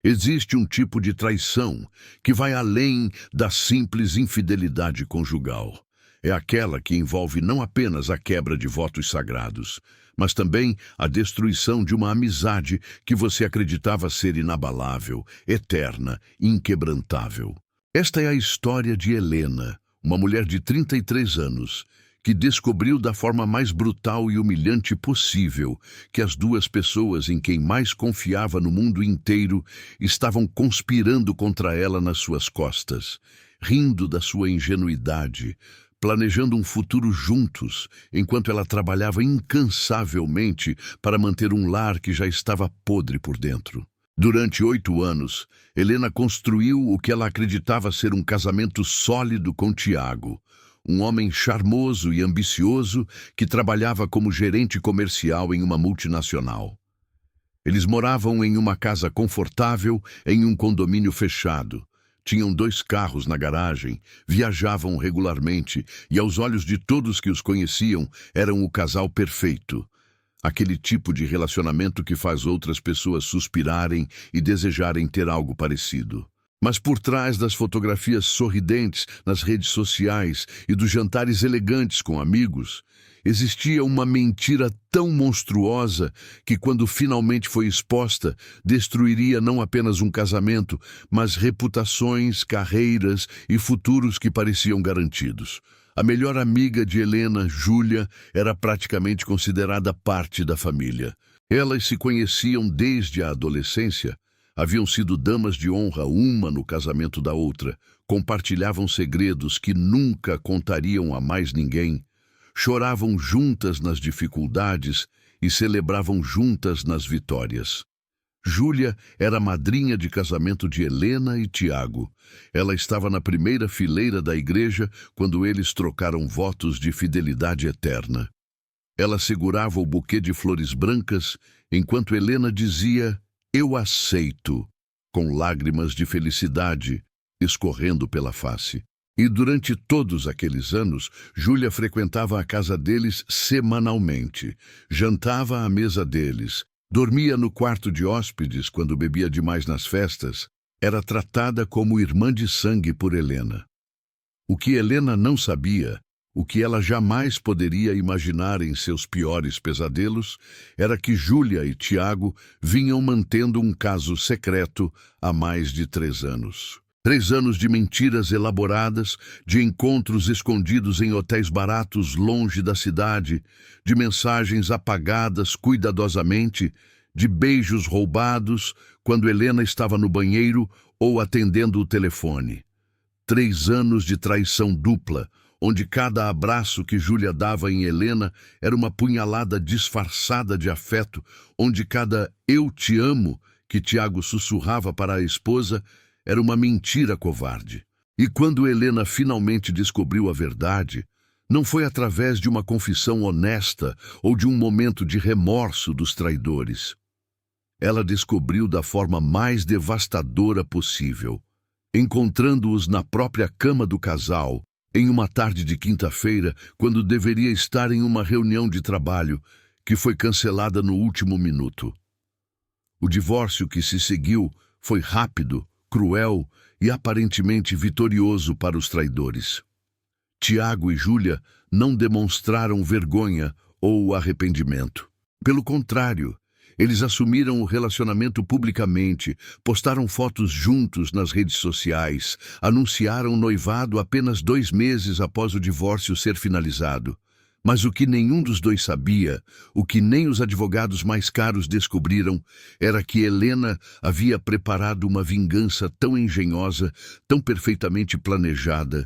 Existe um tipo de traição que vai além da simples infidelidade conjugal. É aquela que envolve não apenas a quebra de votos sagrados, mas também a destruição de uma amizade que você acreditava ser inabalável, eterna, inquebrantável. Esta é a história de Helena, uma mulher de 33 anos, que descobriu da forma mais brutal e humilhante possível que as duas pessoas em quem mais confiava no mundo inteiro estavam conspirando contra ela nas suas costas, rindo da sua ingenuidade, planejando um futuro juntos, enquanto ela trabalhava incansavelmente para manter um lar que já estava podre por dentro. Durante 8 anos, Helena construiu o que ela acreditava ser um casamento sólido com Tiago, um homem charmoso e ambicioso que trabalhava como gerente comercial em uma multinacional. Eles moravam em uma casa confortável, em um condomínio fechado. Tinham 2 carros na garagem, viajavam regularmente e, aos olhos de todos que os conheciam, eram o casal perfeito. Aquele tipo de relacionamento que faz outras pessoas suspirarem e desejarem ter algo parecido. Mas por trás das fotografias sorridentes nas redes sociais e dos jantares elegantes com amigos, existia uma mentira tão monstruosa que, quando finalmente foi exposta, destruiria não apenas um casamento, mas reputações, carreiras e futuros que pareciam garantidos. A melhor amiga de Helena, Júlia, era praticamente considerada parte da família. Elas se conheciam desde a adolescência. Haviam sido damas de honra uma no casamento da outra, compartilhavam segredos que nunca contariam a mais ninguém, choravam juntas nas dificuldades e celebravam juntas nas vitórias. Júlia era madrinha de casamento de Helena e Tiago. Ela estava na primeira fileira da igreja quando eles trocaram votos de fidelidade eterna. Ela segurava o buquê de flores brancas, enquanto Helena dizia: "Eu aceito", com lágrimas de felicidade escorrendo pela face. E durante todos aqueles anos, Júlia frequentava a casa deles semanalmente, jantava à mesa deles, dormia no quarto de hóspedes quando bebia demais nas festas, era tratada como irmã de sangue por Helena. O que Helena não sabia, o que ela jamais poderia imaginar em seus piores pesadelos, era que Júlia e Tiago vinham mantendo um caso secreto há mais de 3 anos. 3 anos de mentiras elaboradas, de encontros escondidos em hotéis baratos longe da cidade, de mensagens apagadas cuidadosamente, de beijos roubados quando Helena estava no banheiro ou atendendo o telefone. 3 anos de traição dupla, onde cada abraço que Júlia dava em Helena era uma punhalada disfarçada de afeto, onde cada "eu te amo" que Tiago sussurrava para a esposa era uma mentira covarde. E quando Helena finalmente descobriu a verdade, não foi através de uma confissão honesta ou de um momento de remorso dos traidores. Ela descobriu da forma mais devastadora possível, encontrando-os na própria cama do casal, em uma tarde de quinta-feira, quando deveria estar em uma reunião de trabalho, que foi cancelada no último minuto. O divórcio que se seguiu foi rápido, cruel e aparentemente vitorioso para os traidores. Tiago e Júlia não demonstraram vergonha ou arrependimento. Pelo contrário, eles assumiram o relacionamento publicamente, postaram fotos juntos nas redes sociais, anunciaram o noivado apenas 2 meses após o divórcio ser finalizado. Mas o que nenhum dos dois sabia, o que nem os advogados mais caros descobriram, era que Helena havia preparado uma vingança tão engenhosa, tão perfeitamente planejada,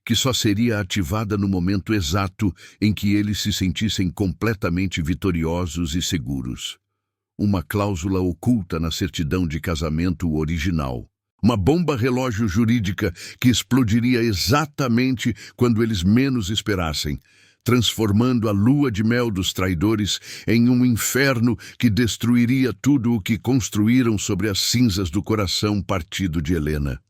que só seria ativada no momento exato em que eles se sentissem completamente vitoriosos e seguros. Uma cláusula oculta na certidão de casamento original. Uma bomba relógio jurídica que explodiria exatamente quando eles menos esperassem, transformando a lua de mel dos traidores em um inferno que destruiria tudo o que construíram sobre as cinzas do coração partido de Helena.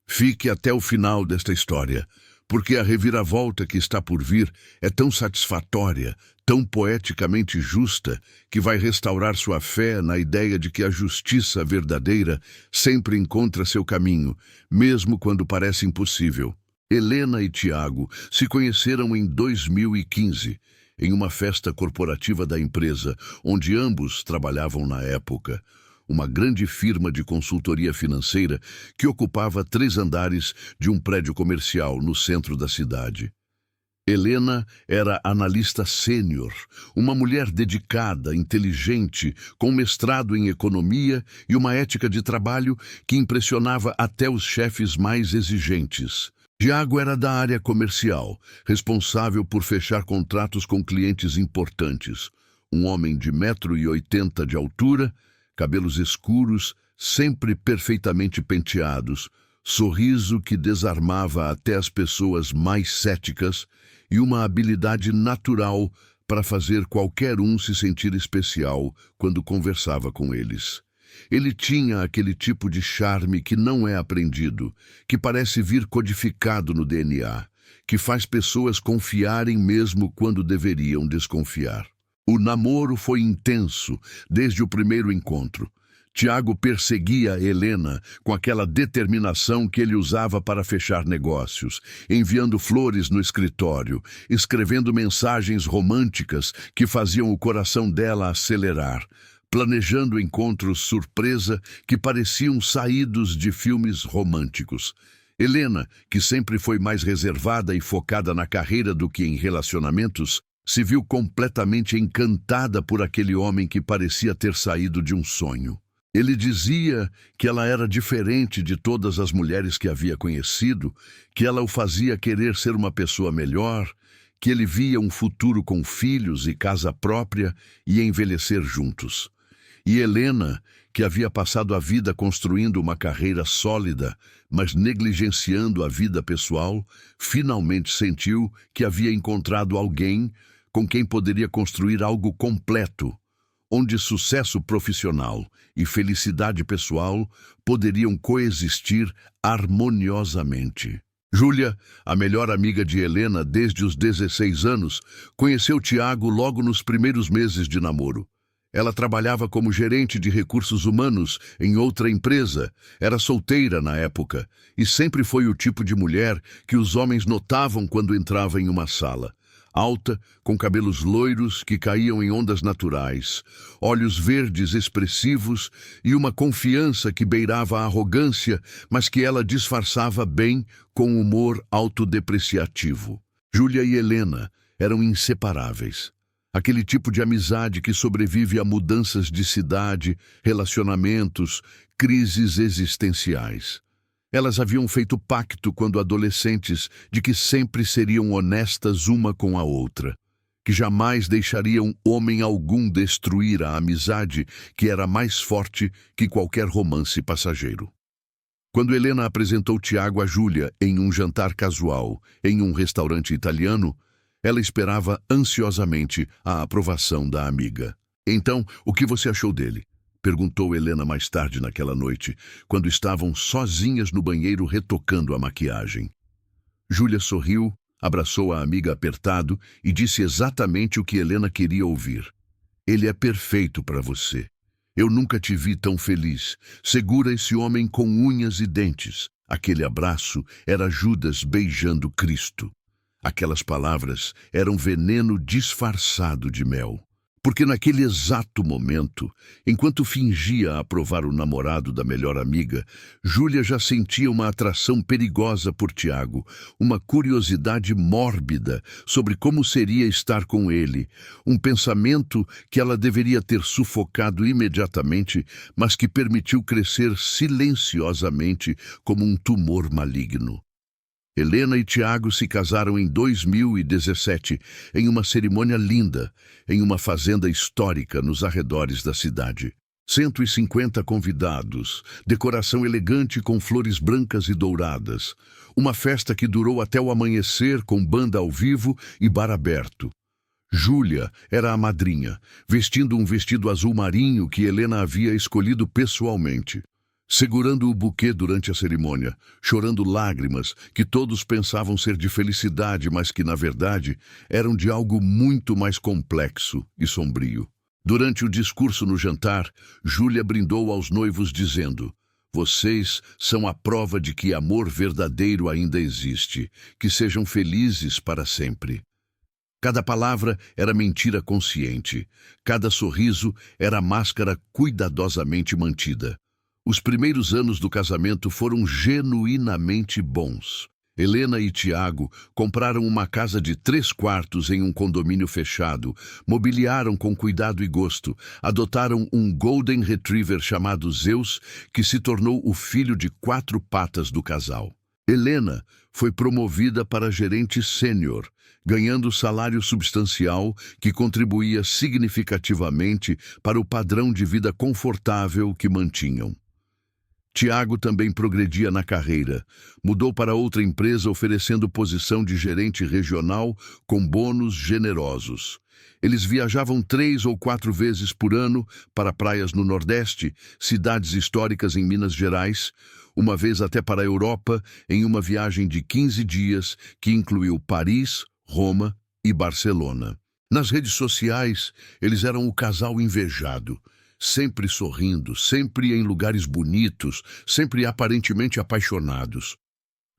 Fique até o final desta história, porque a reviravolta que está por vir é tão satisfatória, tão poeticamente justa que vai restaurar sua fé na ideia de que a justiça verdadeira sempre encontra seu caminho, mesmo quando parece impossível. Helena e Tiago se conheceram em 2015, em uma festa corporativa da empresa, onde ambos trabalhavam na época. Uma grande firma de consultoria financeira que ocupava 3 andares de um prédio comercial no centro da cidade. Helena era analista sênior, uma mulher dedicada, inteligente, com mestrado em economia e uma ética de trabalho que impressionava até os chefes mais exigentes. Tiago era da área comercial, responsável por fechar contratos com clientes importantes. Um homem de 1,80 m de altura, cabelos escuros, sempre perfeitamente penteados, sorriso que desarmava até as pessoas mais céticas e uma habilidade natural para fazer qualquer um se sentir especial quando conversava com eles. Ele tinha aquele tipo de charme que não é aprendido, que parece vir codificado no DNA, que faz pessoas confiarem mesmo quando deveriam desconfiar. O namoro foi intenso desde o primeiro encontro. Tiago perseguia Helena com aquela determinação que ele usava para fechar negócios, enviando flores no escritório, escrevendo mensagens românticas que faziam o coração dela acelerar, planejando encontros surpresa que pareciam saídos de filmes românticos. Helena, que sempre foi mais reservada e focada na carreira do que em relacionamentos, se viu completamente encantada por aquele homem que parecia ter saído de um sonho. Ele dizia que ela era diferente de todas as mulheres que havia conhecido, que ela o fazia querer ser uma pessoa melhor, que ele via um futuro com filhos e casa própria e envelhecer juntos. E Helena, que havia passado a vida construindo uma carreira sólida, mas negligenciando a vida pessoal, finalmente sentiu que havia encontrado alguém com quem poderia construir algo completo, onde sucesso profissional e felicidade pessoal poderiam coexistir harmoniosamente. Júlia, a melhor amiga de Helena desde os 16 anos, conheceu Tiago logo nos primeiros meses de namoro. Ela trabalhava como gerente de recursos humanos em outra empresa, era solteira na época e sempre foi o tipo de mulher que os homens notavam quando entrava em uma sala. Alta, com cabelos loiros que caíam em ondas naturais, olhos verdes expressivos e uma confiança que beirava a arrogância, mas que ela disfarçava bem com humor autodepreciativo. Júlia e Helena eram inseparáveis. Aquele tipo de amizade que sobrevive a mudanças de cidade, relacionamentos, crises existenciais. Elas haviam feito pacto quando adolescentes de que sempre seriam honestas uma com a outra, que jamais deixariam homem algum destruir a amizade que era mais forte que qualquer romance passageiro. Quando Helena apresentou Tiago a Júlia em um jantar casual, em um restaurante italiano, ela esperava ansiosamente a aprovação da amiga. "Então, o que você achou dele?" perguntou Helena mais tarde naquela noite, quando estavam sozinhas no banheiro retocando a maquiagem. Júlia sorriu, abraçou a amiga apertado e disse exatamente o que Helena queria ouvir. "Ele é perfeito para você. Eu nunca te vi tão feliz. Segura esse homem com unhas e dentes." Aquele abraço era Judas beijando Cristo. Aquelas palavras eram veneno disfarçado de mel. Porque naquele exato momento, enquanto fingia aprovar o namorado da melhor amiga, Júlia já sentia uma atração perigosa por Tiago, uma curiosidade mórbida sobre como seria estar com ele, um pensamento que ela deveria ter sufocado imediatamente, mas que permitiu crescer silenciosamente como um tumor maligno. Helena e Tiago se casaram em 2017, em uma cerimônia linda, em uma fazenda histórica nos arredores da cidade. 150 convidados, decoração elegante com flores brancas e douradas. Uma festa que durou até o amanhecer com banda ao vivo e bar aberto. Júlia era a madrinha, vestindo um vestido azul marinho que Helena havia escolhido pessoalmente. segurando o buquê durante a cerimônia, chorando lágrimas que todos pensavam ser de felicidade, mas que, na verdade, eram de algo muito mais complexo e sombrio. Durante o discurso no jantar, Júlia brindou aos noivos dizendo: "Vocês são a prova de que amor verdadeiro ainda existe. Que sejam felizes para sempre." Cada palavra era mentira consciente. Cada sorriso era máscara cuidadosamente mantida. Os primeiros anos do casamento foram genuinamente bons. Helena e Tiago compraram uma casa de 3 quartos em um condomínio fechado, mobiliaram com cuidado e gosto, adotaram um Golden Retriever chamado Zeus, que se tornou o filho de 4 patas do casal. Helena foi promovida para gerente sênior, ganhando salário substancial que contribuía significativamente para o padrão de vida confortável que mantinham. Tiago também progredia na carreira. Mudou para outra empresa oferecendo posição de gerente regional com bônus generosos. Eles viajavam 3 ou 4 vezes por ano para praias no Nordeste, cidades históricas em Minas Gerais, uma vez até para a Europa, em uma viagem de 15 dias que incluiu Paris, Roma e Barcelona. Nas redes sociais, eles eram o casal invejado. Sempre sorrindo, sempre em lugares bonitos, sempre aparentemente apaixonados.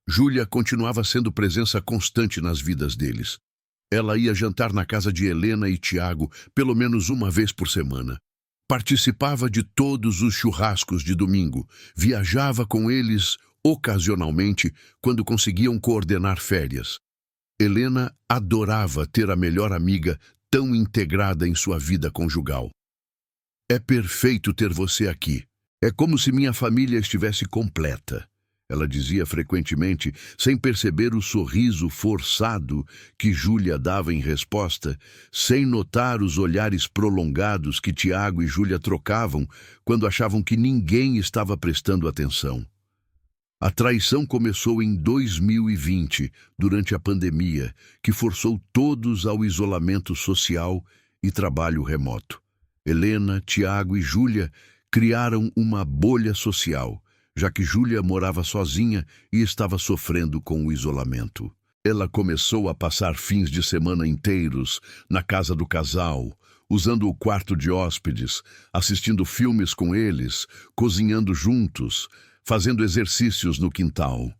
Júlia continuava sendo presença constante nas vidas deles. Ela ia jantar na casa de Helena e Tiago pelo menos uma vez por semana. Participava de todos os churrascos de domingo, viajava com eles ocasionalmente quando conseguiam coordenar férias. Helena adorava ter a melhor amiga tão integrada em sua vida conjugal. "É perfeito ter você aqui. É como se minha família estivesse completa", ela dizia frequentemente, sem perceber o sorriso forçado que Júlia dava em resposta, sem notar os olhares prolongados que Tiago e Júlia trocavam quando achavam que ninguém estava prestando atenção. A traição começou em 2020, durante a pandemia, que forçou todos ao isolamento social e trabalho remoto. Helena, Tiago e Júlia criaram uma bolha social, já que Júlia morava sozinha e estava sofrendo com o isolamento. Ela começou a passar fins de semana inteiros na casa do casal, usando o quarto de hóspedes, assistindo filmes com eles, cozinhando juntos, fazendo exercícios no quintal.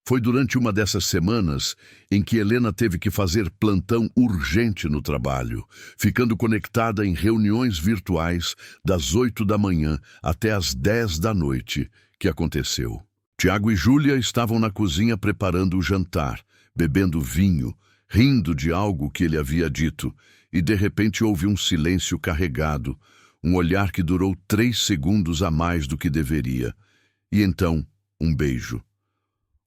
Foi durante uma dessas semanas em que Helena teve que fazer plantão urgente no trabalho, ficando conectada em reuniões virtuais das 8 da manhã até as 10 da noite, que aconteceu. Tiago e Júlia estavam na cozinha preparando o jantar, bebendo vinho, rindo de algo que ele havia dito, e de repente houve um silêncio carregado, um olhar que durou 3 segundos a mais do que deveria. E então, um beijo.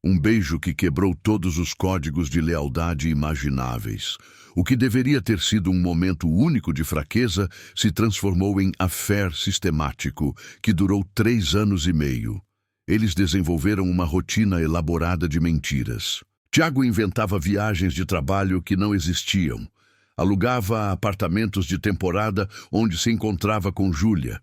Um beijo que quebrou todos os códigos de lealdade imagináveis. O que deveria ter sido um momento único de fraqueza se transformou em affair sistemático, que durou 3 anos e meio. Eles desenvolveram uma rotina elaborada de mentiras. Tiago inventava viagens de trabalho que não existiam. Alugava apartamentos de temporada onde se encontrava com Júlia.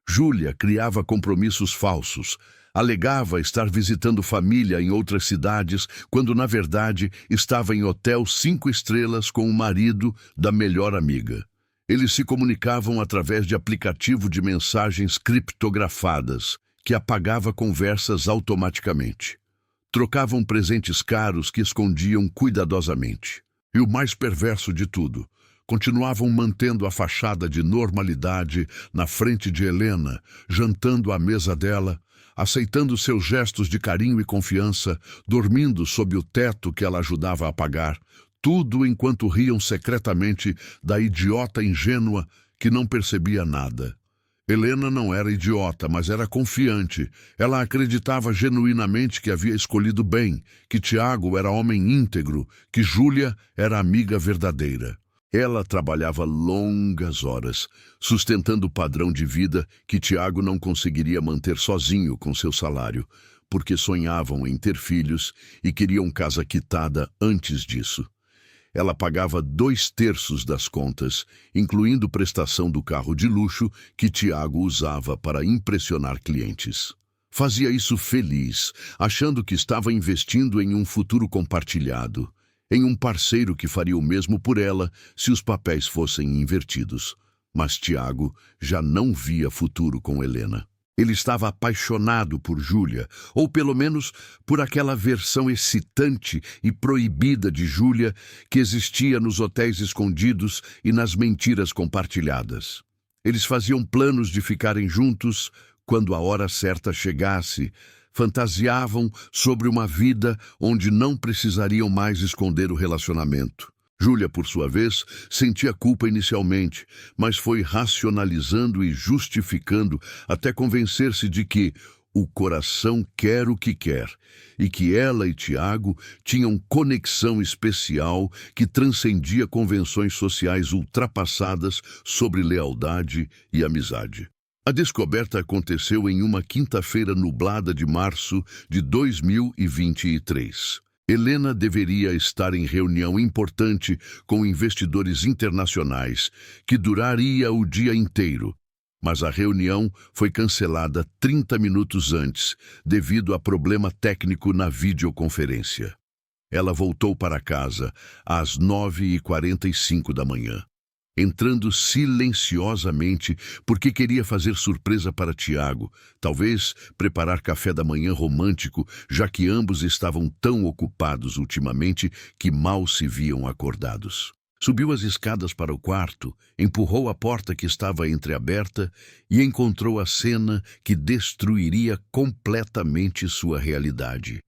Júlia criava compromissos falsos. Alegava estar visitando família em outras cidades, quando na verdade estava em hotel 5 estrelas com o marido da melhor amiga. Eles se comunicavam através de aplicativo de mensagens criptografadas, que apagava conversas automaticamente. Trocavam presentes caros que escondiam cuidadosamente. E o mais perverso de tudo, continuavam mantendo a fachada de normalidade na frente de Helena, jantando à mesa dela, aceitando seus gestos de carinho e confiança, dormindo sob o teto que ela ajudava a apagar, tudo enquanto riam secretamente da idiota ingênua que não percebia nada. Helena não era idiota, mas era confiante. Ela acreditava genuinamente que havia escolhido bem, que Tiago era homem íntegro, que Júlia era amiga verdadeira. Ela trabalhava longas horas, sustentando o padrão de vida que Tiago não conseguiria manter sozinho com seu salário, porque sonhavam em ter filhos e queriam casa quitada antes disso. Ela pagava 2/3 das contas, incluindo prestação do carro de luxo que Tiago usava para impressionar clientes. Fazia isso feliz, achando que estava investindo em um futuro compartilhado, em um parceiro que faria o mesmo por ela se os papéis fossem invertidos. Mas Tiago já não via futuro com Helena. Ele estava apaixonado por Júlia, ou pelo menos por aquela versão excitante e proibida de Júlia que existia nos hotéis escondidos e nas mentiras compartilhadas. Eles faziam planos de ficarem juntos quando a hora certa chegasse, fantasiavam sobre uma vida onde não precisariam mais esconder o relacionamento. Júlia, por sua vez, sentia culpa inicialmente, mas foi racionalizando e justificando até convencer-se de que o coração quer o que quer e que ela e Tiago tinham conexão especial que transcendia convenções sociais ultrapassadas sobre lealdade e amizade. A descoberta aconteceu em uma quinta-feira nublada de março de 2023. Helena deveria estar em reunião importante com investidores internacionais, que duraria o dia inteiro. Mas a reunião foi cancelada 30 minutos antes, devido a problema técnico na videoconferência. Ela voltou para casa às 9h45 da manhã. Entrando silenciosamente, porque queria fazer surpresa para Tiago, talvez preparar café da manhã romântico, já que ambos estavam tão ocupados ultimamente que mal se viam acordados. Subiu as escadas para o quarto, empurrou a porta que estava entreaberta e encontrou a cena que destruiria completamente sua realidade.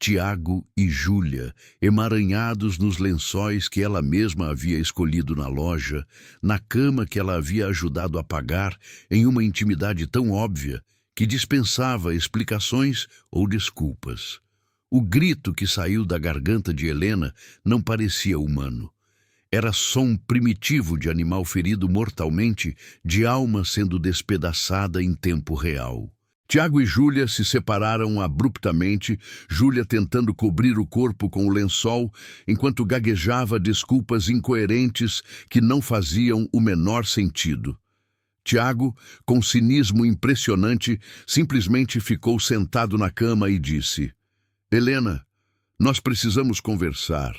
Tiago e Júlia, emaranhados nos lençóis que ela mesma havia escolhido na loja, na cama que ela havia ajudado a pagar, em uma intimidade tão óbvia que dispensava explicações ou desculpas. O grito que saiu da garganta de Helena não parecia humano. Era som primitivo de animal ferido mortalmente, de alma sendo despedaçada em tempo real. Tiago e Júlia se separaram abruptamente, Júlia tentando cobrir o corpo com o lençol, enquanto gaguejava desculpas incoerentes que não faziam o menor sentido. Tiago, com cinismo impressionante, simplesmente ficou sentado na cama e disse: "Helena, nós precisamos conversar.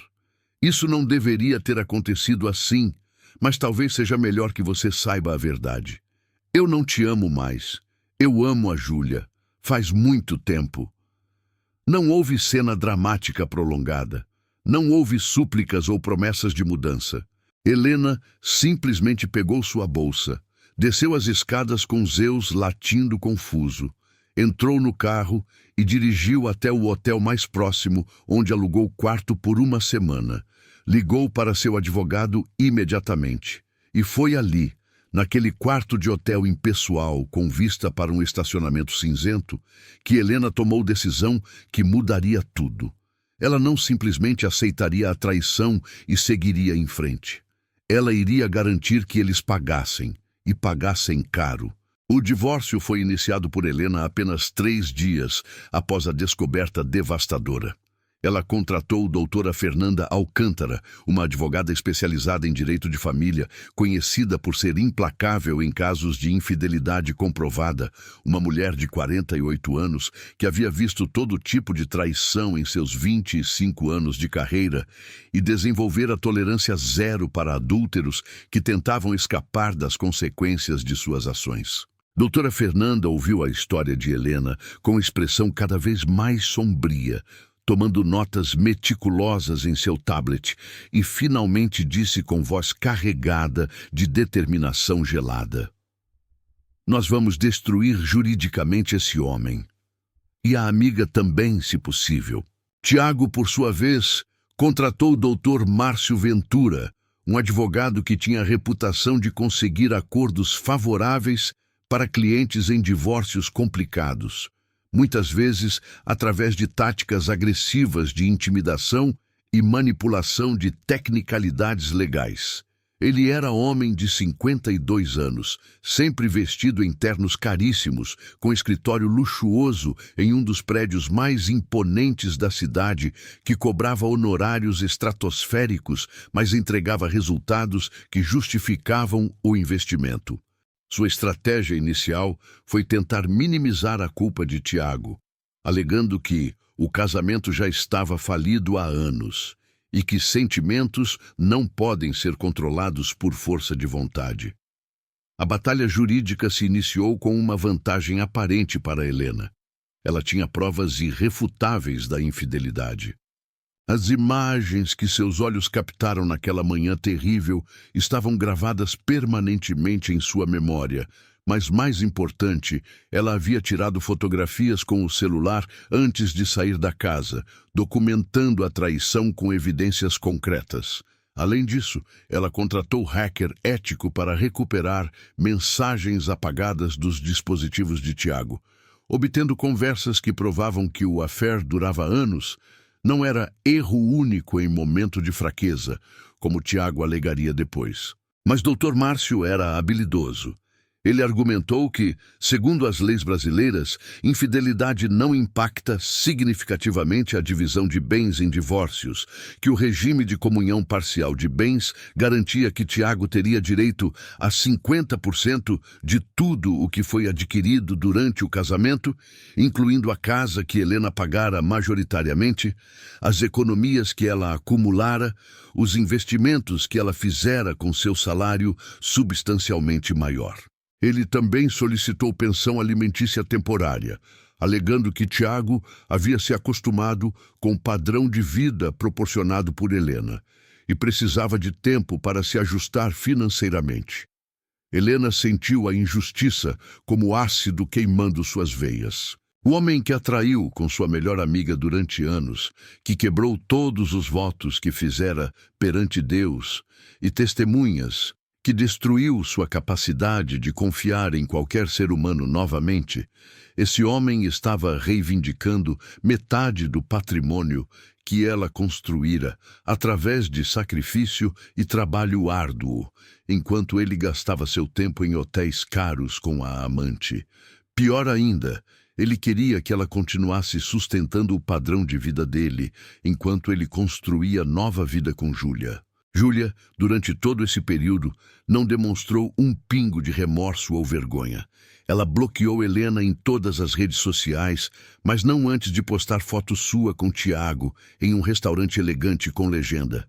Isso não deveria ter acontecido assim, mas talvez seja melhor que você saiba a verdade. Eu não te amo mais. Eu amo a Júlia. Faz muito tempo." Não houve cena dramática prolongada. Não houve súplicas ou promessas de mudança. Helena simplesmente pegou sua bolsa, desceu as escadas com Zeus latindo confuso, entrou no carro e dirigiu até o hotel mais próximo, onde alugou quarto por uma semana. Ligou para seu advogado imediatamente. E foi ali, naquele quarto de hotel impessoal com vista para um estacionamento cinzento, que Helena tomou decisão que mudaria tudo. Ela não simplesmente aceitaria a traição e seguiria em frente. Ela iria garantir que eles pagassem, e pagassem caro. O divórcio foi iniciado por Helena apenas 3 dias após a descoberta devastadora. Ela contratou doutora Fernanda Alcântara, uma advogada especializada em direito de família, conhecida por ser implacável em casos de infidelidade comprovada, uma mulher de 48 anos que havia visto todo tipo de traição em seus 25 anos de carreira e desenvolvera tolerância zero para adúlteros que tentavam escapar das consequências de suas ações. Doutora Fernanda ouviu a história de Helena com expressão cada vez mais sombria, tomando notas meticulosas em seu tablet, e finalmente disse com voz carregada de determinação gelada: "Nós vamos destruir juridicamente esse homem. E a amiga também, se possível." Tiago, por sua vez, contratou o doutor Márcio Ventura, um advogado que tinha a reputação de conseguir acordos favoráveis para clientes em divórcios complicados, muitas vezes através de táticas agressivas de intimidação e manipulação de tecnicalidades legais. Ele era homem de 52 anos, sempre vestido em ternos caríssimos, com escritório luxuoso em um dos prédios mais imponentes da cidade, que cobrava honorários estratosféricos, mas entregava resultados que justificavam o investimento. Sua estratégia inicial foi tentar minimizar a culpa de Tiago, alegando que o casamento já estava falido há anos e que sentimentos não podem ser controlados por força de vontade. A batalha jurídica se iniciou com uma vantagem aparente para Helena. Ela tinha provas irrefutáveis da infidelidade. As imagens que seus olhos captaram naquela manhã terrível estavam gravadas permanentemente em sua memória, mas mais importante, ela havia tirado fotografias com o celular antes de sair da casa, documentando a traição com evidências concretas. Além disso, ela contratou hacker ético para recuperar mensagens apagadas dos dispositivos de Tiago, obtendo conversas que provavam que o affair durava anos. Não era erro único em momento de fraqueza, como Tiago alegaria depois. Mas Dr. Márcio era habilidoso. Ele argumentou que, segundo as leis brasileiras, infidelidade não impacta significativamente a divisão de bens em divórcios, que o regime de comunhão parcial de bens garantia que Tiago teria direito a 50% de tudo o que foi adquirido durante o casamento, incluindo a casa que Helena pagara majoritariamente, as economias que ela acumulara, os investimentos que ela fizera com seu salário substancialmente maior. Ele também solicitou pensão alimentícia temporária, alegando que Tiago havia se acostumado com o padrão de vida proporcionado por Helena e precisava de tempo para se ajustar financeiramente. Helena sentiu a injustiça como ácido queimando suas veias. O homem que a traiu com sua melhor amiga durante anos, que quebrou todos os votos que fizera perante Deus e testemunhas, que destruiu sua capacidade de confiar em qualquer ser humano novamente, esse homem estava reivindicando metade do patrimônio que ela construíra através de sacrifício e trabalho árduo, enquanto ele gastava seu tempo em hotéis caros com a amante. Pior ainda, ele queria que ela continuasse sustentando o padrão de vida dele, enquanto ele construía nova vida com Júlia. Júlia, durante todo esse período, não demonstrou um pingo de remorso ou vergonha. Ela bloqueou Helena em todas as redes sociais, mas não antes de postar foto sua com Tiago em um restaurante elegante com legenda: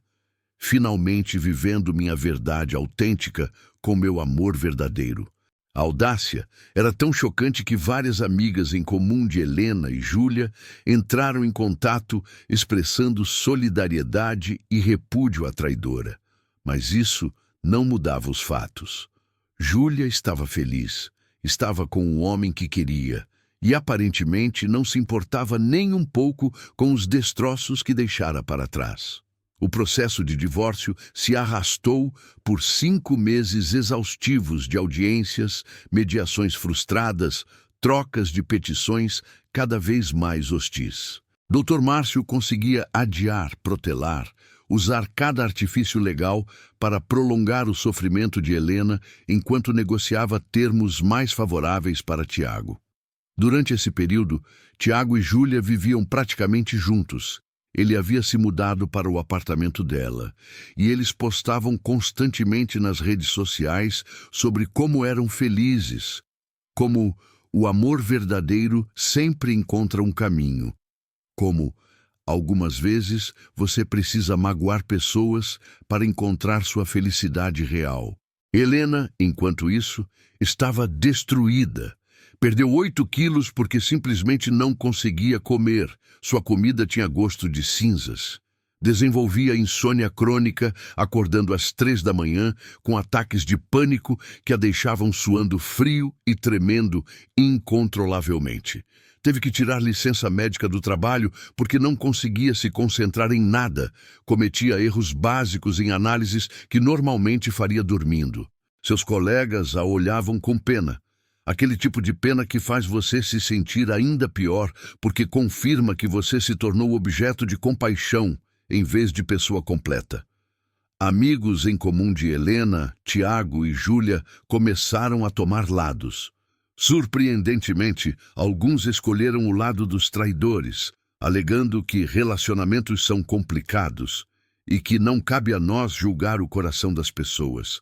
"Finalmente vivendo minha verdade autêntica com meu amor verdadeiro." A audácia era tão chocante que várias amigas em comum de Helena e Júlia entraram em contato expressando solidariedade e repúdio à traidora. Mas isso não mudava os fatos. Júlia estava feliz, estava com o homem que queria e aparentemente não se importava nem um pouco com os destroços que deixara para trás. O processo de divórcio se arrastou por 5 meses exaustivos de audiências, mediações frustradas, trocas de petições cada vez mais hostis. Dr. Márcio conseguia adiar, protelar, usar cada artifício legal para prolongar o sofrimento de Helena enquanto negociava termos mais favoráveis para Tiago. Durante esse período, Tiago e Júlia viviam praticamente juntos. Ele havia se mudado para o apartamento dela, e eles postavam constantemente nas redes sociais sobre como eram felizes, como o amor verdadeiro sempre encontra um caminho, como algumas vezes você precisa magoar pessoas para encontrar sua felicidade real. Helena, enquanto isso, estava destruída. Perdeu 8 quilos porque simplesmente não conseguia comer. Sua comida tinha gosto de cinzas. Desenvolvia insônia crônica, acordando às 3 da manhã, com ataques de pânico que a deixavam suando frio e tremendo incontrolavelmente. Teve que tirar licença médica do trabalho porque não conseguia se concentrar em nada. Cometia erros básicos em análises que normalmente faria dormindo. Seus colegas a olhavam com pena. Aquele tipo de pena que faz você se sentir ainda pior porque confirma que você se tornou objeto de compaixão em vez de pessoa completa. Amigos em comum de Helena, Tiago e Júlia começaram a tomar lados. Surpreendentemente, alguns escolheram o lado dos traidores, alegando que relacionamentos são complicados e que não cabe a nós julgar o coração das pessoas.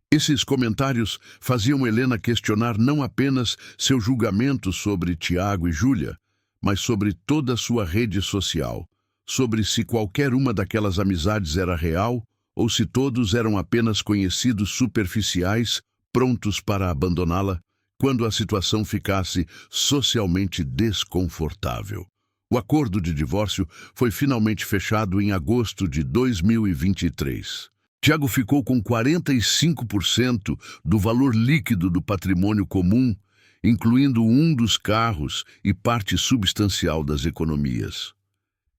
Esses comentários faziam Helena questionar não apenas seu julgamento sobre Tiago e Júlia, mas sobre toda a sua rede social, sobre se qualquer uma daquelas amizades era real ou se todos eram apenas conhecidos superficiais, prontos para abandoná-la quando a situação ficasse socialmente desconfortável. O acordo de divórcio foi finalmente fechado em agosto de 2023. Tiago ficou com 45% do valor líquido do patrimônio comum, incluindo um dos carros e parte substancial das economias.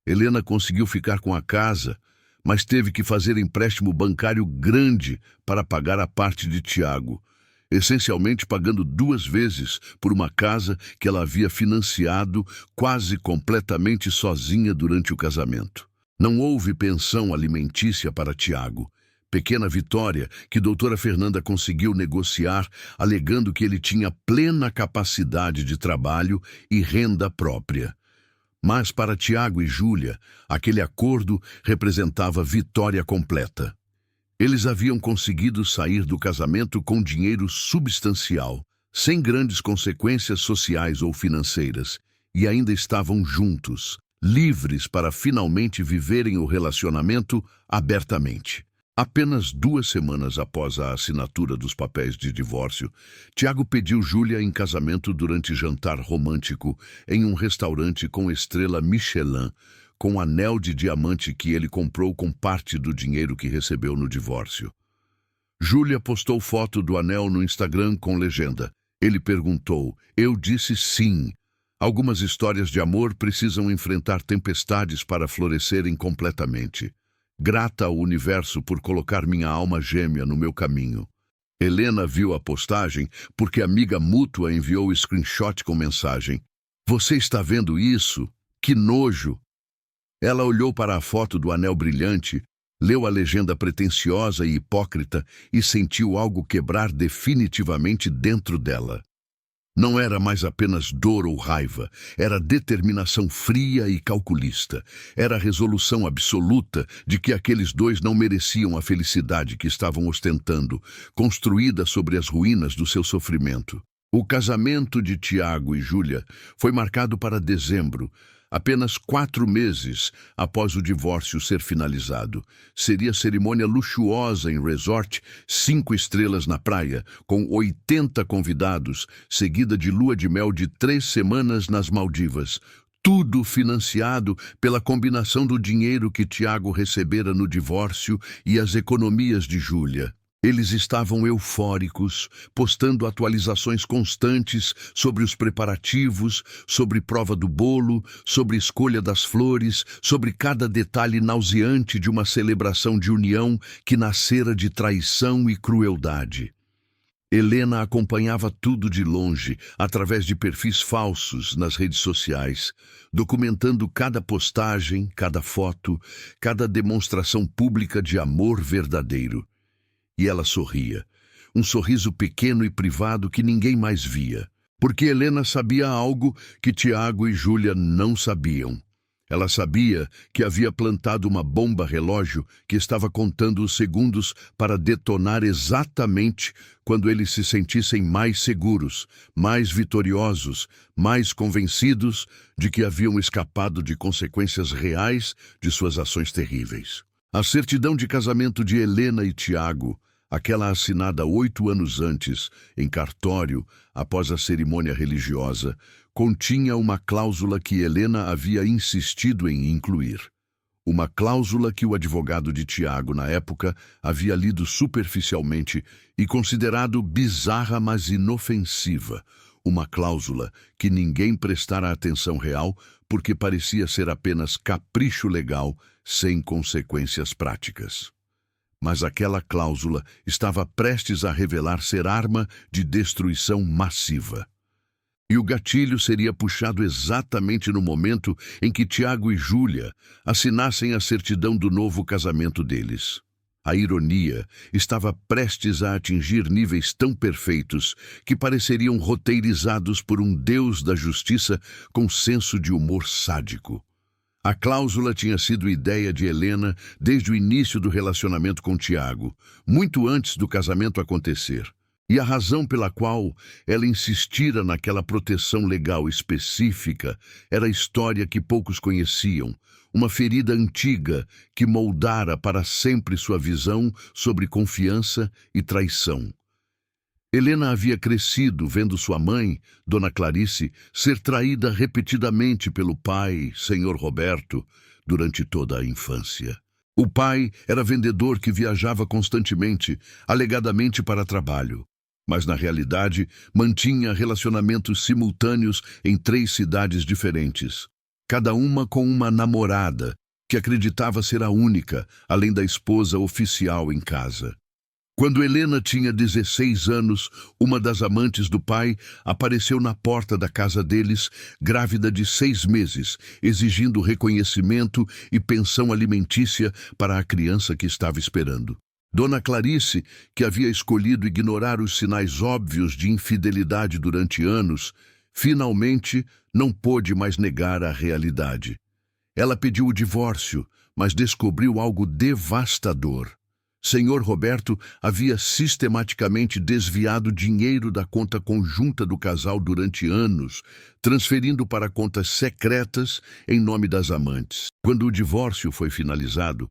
Helena conseguiu ficar com a casa, mas teve que fazer empréstimo bancário grande para pagar a parte de Tiago, essencialmente pagando 2 vezes por uma casa que ela havia financiado quase completamente sozinha durante o casamento. Não houve pensão alimentícia para Tiago, pequena vitória que doutora Fernanda conseguiu negociar, alegando que ele tinha plena capacidade de trabalho e renda própria. Mas para Tiago e Júlia, aquele acordo representava vitória completa. Eles haviam conseguido sair do casamento com dinheiro substancial, sem grandes consequências sociais ou financeiras, e ainda estavam juntos, livres para finalmente viverem o relacionamento abertamente. Apenas 2 semanas após a assinatura dos papéis de divórcio, Tiago pediu Júlia em casamento durante jantar romântico em um restaurante com estrela Michelin, com um anel de diamante que ele comprou com parte do dinheiro que recebeu no divórcio. Júlia postou foto do anel no Instagram com legenda. Ele perguntou: "Eu disse sim. Algumas histórias de amor precisam enfrentar tempestades para florescerem completamente. Grata ao universo por colocar minha alma gêmea no meu caminho." Helena viu a postagem porque a amiga mútua enviou o screenshot com mensagem: "Você está vendo isso? Que nojo!" Ela olhou para a foto do anel brilhante, leu a legenda pretensiosa e hipócrita e sentiu algo quebrar definitivamente dentro dela. Não era mais apenas dor ou raiva, era determinação fria e calculista. Era a resolução absoluta de que aqueles dois não mereciam a felicidade que estavam ostentando, construída sobre as ruínas do seu sofrimento. O casamento de Tiago e Júlia foi marcado para dezembro, apenas 4 meses após o divórcio ser finalizado. Seria cerimônia luxuosa em resort, 5 estrelas na praia, com 80 convidados, seguida de lua de mel de 3 semanas nas Maldivas. Tudo financiado pela combinação do dinheiro que Tiago recebera no divórcio e as economias de Júlia. Eles estavam eufóricos, postando atualizações constantes sobre os preparativos, sobre prova do bolo, sobre escolha das flores, sobre cada detalhe nauseante de uma celebração de união que nascera de traição e crueldade. Helena acompanhava tudo de longe, através de perfis falsos nas redes sociais, documentando cada postagem, cada foto, cada demonstração pública de amor verdadeiro. E ela sorria, um sorriso pequeno e privado que ninguém mais via, porque Helena sabia algo que Tiago e Júlia não sabiam. Ela sabia que havia plantado uma bomba relógio que estava contando os segundos para detonar exatamente quando eles se sentissem mais seguros, mais vitoriosos, mais convencidos de que haviam escapado de consequências reais de suas ações terríveis. A certidão de casamento de Helena e Tiago, aquela assinada 8 anos antes, em cartório, após a cerimônia religiosa, continha uma cláusula que Helena havia insistido em incluir. Uma cláusula que o advogado de Tiago, na época, havia lido superficialmente e considerado bizarra, mas inofensiva. Uma cláusula que ninguém prestara atenção real porque parecia ser apenas capricho legal, sem consequências práticas. Mas aquela cláusula estava prestes a revelar ser arma de destruição massiva. E o gatilho seria puxado exatamente no momento em que Tiago e Júlia assinassem a certidão do novo casamento deles. A ironia estava prestes a atingir níveis tão perfeitos que pareceriam roteirizados por um deus da justiça com senso de humor sádico. A cláusula tinha sido ideia de Helena desde o início do relacionamento com Tiago, muito antes do casamento acontecer. E a razão pela qual ela insistira naquela proteção legal específica era a história que poucos conheciam, uma ferida antiga que moldara para sempre sua visão sobre confiança e traição. Helena havia crescido vendo sua mãe, Dona Clarice, ser traída repetidamente pelo pai, Senhor Roberto, durante toda a infância. O pai era vendedor que viajava constantemente, alegadamente para trabalho, mas na realidade mantinha relacionamentos simultâneos em 3 cidades diferentes, cada uma com uma namorada que acreditava ser a única, além da esposa oficial em casa. Quando Helena tinha 16 anos, uma das amantes do pai apareceu na porta da casa deles, grávida de 6 meses, exigindo reconhecimento e pensão alimentícia para a criança que estava esperando. Dona Clarice, que havia escolhido ignorar os sinais óbvios de infidelidade durante anos, finalmente não pôde mais negar a realidade. Ela pediu o divórcio, mas descobriu algo devastador. Senhor Roberto havia sistematicamente desviado dinheiro da conta conjunta do casal durante anos, transferindo para contas secretas em nome das amantes. Quando o divórcio foi finalizado,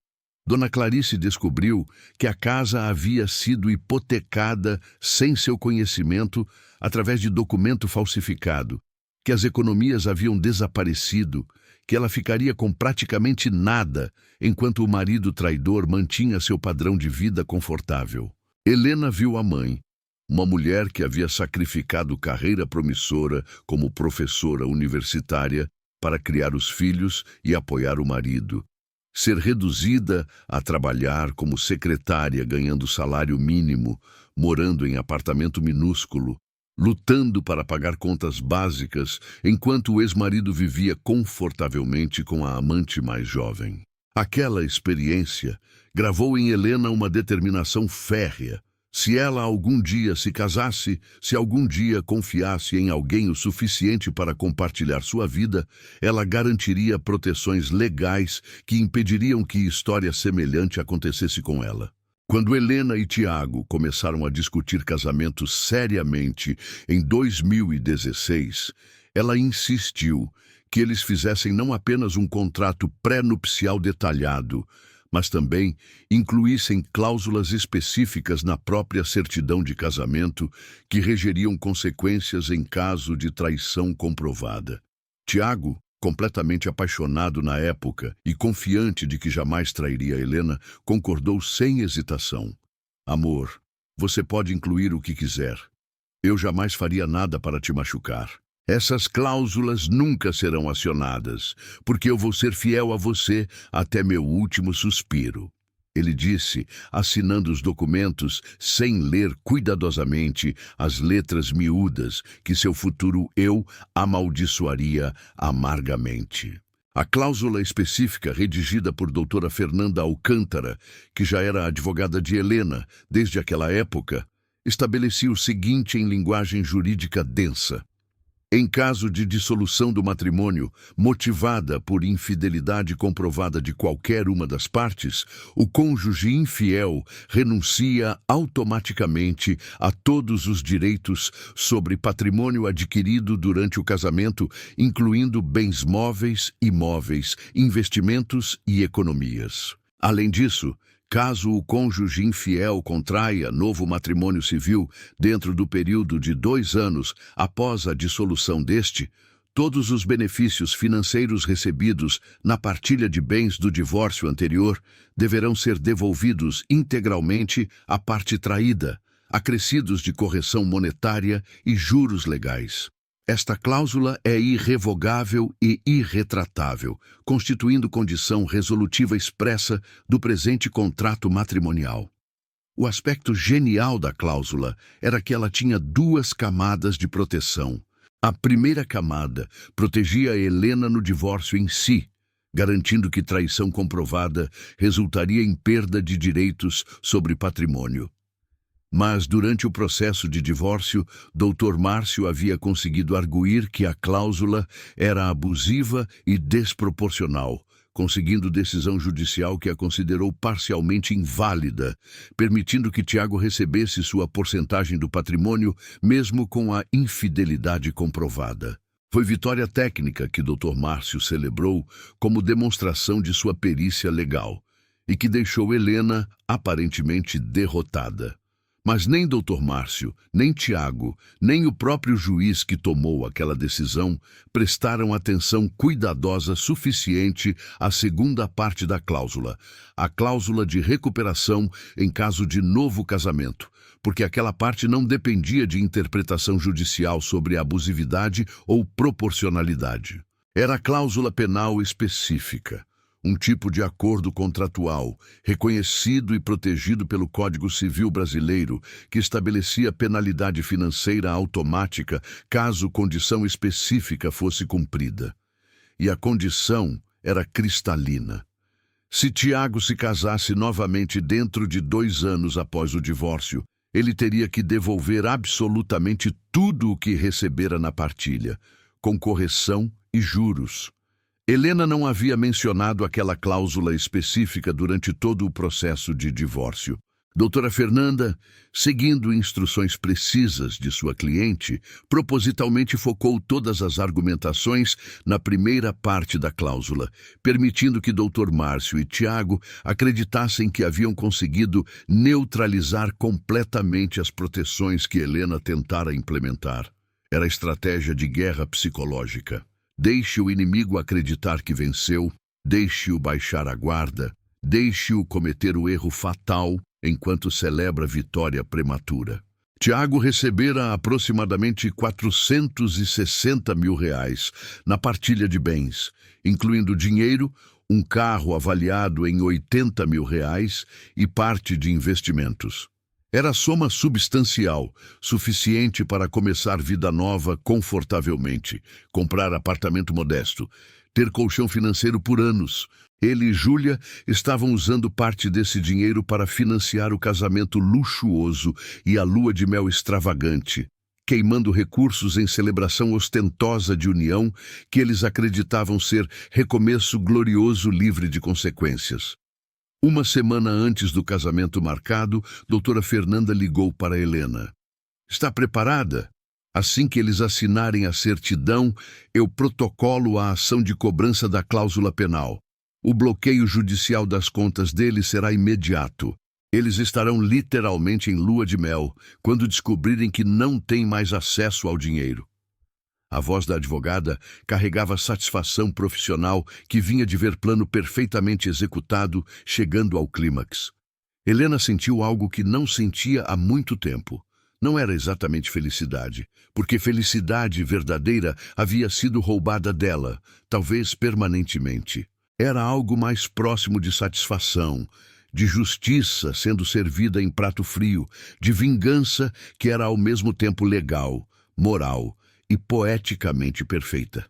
Dona Clarice descobriu que a casa havia sido hipotecada sem seu conhecimento através de documento falsificado, que as economias haviam desaparecido, que ela ficaria com praticamente nada enquanto o marido traidor mantinha seu padrão de vida confortável. Helena viu a mãe, uma mulher que havia sacrificado carreira promissora como professora universitária para criar os filhos e apoiar o marido, ser reduzida a trabalhar como secretária ganhando salário mínimo, morando em apartamento minúsculo, lutando para pagar contas básicas, enquanto o ex-marido vivia confortavelmente com a amante mais jovem. Aquela experiência gravou em Helena uma determinação férrea. Se ela algum dia se casasse, se algum dia confiasse em alguém o suficiente para compartilhar sua vida, ela garantiria proteções legais que impediriam que história semelhante acontecesse com ela. Quando Helena e Tiago começaram a discutir casamento seriamente em 2016, ela insistiu que eles fizessem não apenas um contrato pré-nupcial detalhado, mas também incluíssem cláusulas específicas na própria certidão de casamento que regeriam consequências em caso de traição comprovada. Tiago, completamente apaixonado na época e confiante de que jamais trairia Helena, concordou sem hesitação. Amor, você pode incluir o que quiser. Eu jamais faria nada para te machucar. Essas cláusulas nunca serão acionadas, porque eu vou ser fiel a você até meu último suspiro. Ele disse, assinando os documentos sem ler cuidadosamente as letras miúdas que seu futuro eu amaldiçoaria amargamente. A cláusula específica, redigida por doutora Fernanda Alcântara, que já era advogada de Helena desde aquela época, estabelecia o seguinte em linguagem jurídica densa. Em caso de dissolução do matrimônio, motivada por infidelidade comprovada de qualquer uma das partes, o cônjuge infiel renuncia automaticamente a todos os direitos sobre patrimônio adquirido durante o casamento, incluindo bens móveis, imóveis, investimentos e economias. Além disso, caso o cônjuge infiel contraia novo matrimônio civil dentro do período de 2 anos após a dissolução deste, todos os benefícios financeiros recebidos na partilha de bens do divórcio anterior deverão ser devolvidos integralmente à parte traída, acrescidos de correção monetária e juros legais. Esta cláusula é irrevogável e irretratável, constituindo condição resolutiva expressa do presente contrato matrimonial. O aspecto genial da cláusula era que ela tinha 2 camadas de proteção. A primeira camada protegia Helena no divórcio em si, garantindo que traição comprovada resultaria em perda de direitos sobre patrimônio. Mas, durante o processo de divórcio, Dr. Márcio havia conseguido arguir que a cláusula era abusiva e desproporcional, conseguindo decisão judicial que a considerou parcialmente inválida, permitindo que Tiago recebesse sua porcentagem do patrimônio, mesmo com a infidelidade comprovada. Foi vitória técnica que Dr. Márcio celebrou como demonstração de sua perícia legal e que deixou Helena aparentemente derrotada. Mas nem Dr. Márcio, nem Tiago, nem o próprio juiz que tomou aquela decisão prestaram atenção cuidadosa suficiente à segunda parte da cláusula, a cláusula de recuperação em caso de novo casamento, porque aquela parte não dependia de interpretação judicial sobre abusividade ou proporcionalidade. Era a cláusula penal específica, um tipo de acordo contratual, reconhecido e protegido pelo Código Civil Brasileiro, que estabelecia penalidade financeira automática caso condição específica fosse cumprida. E a condição era cristalina. Se Tiago se casasse novamente dentro de 2 anos após o divórcio, ele teria que devolver absolutamente tudo o que recebera na partilha, com correção e juros. Helena não havia mencionado aquela cláusula específica durante todo o processo de divórcio. Doutora Fernanda, seguindo instruções precisas de sua cliente, propositalmente focou todas as argumentações na primeira parte da cláusula, permitindo que Dr. Márcio e Tiago acreditassem que haviam conseguido neutralizar completamente as proteções que Helena tentara implementar. Era estratégia de guerra psicológica. Deixe o inimigo acreditar que venceu, deixe-o baixar a guarda, deixe-o cometer o erro fatal enquanto celebra vitória prematura. Tiago recebera aproximadamente R$460 mil na partilha de bens, incluindo dinheiro, um carro avaliado em R$80 mil e parte de investimentos. Era soma substancial, suficiente para começar vida nova confortavelmente, comprar apartamento modesto, ter colchão financeiro por anos. Ele e Júlia estavam usando parte desse dinheiro para financiar o casamento luxuoso e a lua de mel extravagante, queimando recursos em celebração ostentosa de união que eles acreditavam ser recomeço glorioso livre de consequências. Uma semana antes do casamento marcado, doutora Fernanda ligou para Helena. Está preparada? Assim que eles assinarem a certidão, eu protocolo a ação de cobrança da cláusula penal. O bloqueio judicial das contas deles será imediato. Eles estarão literalmente em lua de mel quando descobrirem que não têm mais acesso ao dinheiro. A voz da advogada carregava satisfação profissional que vinha de ver plano perfeitamente executado, chegando ao clímax. Helena sentiu algo que não sentia há muito tempo. Não era exatamente felicidade, porque felicidade verdadeira havia sido roubada dela, talvez permanentemente. Era algo mais próximo de satisfação, de justiça sendo servida em prato frio, de vingança que era ao mesmo tempo legal, moral e poeticamente perfeita.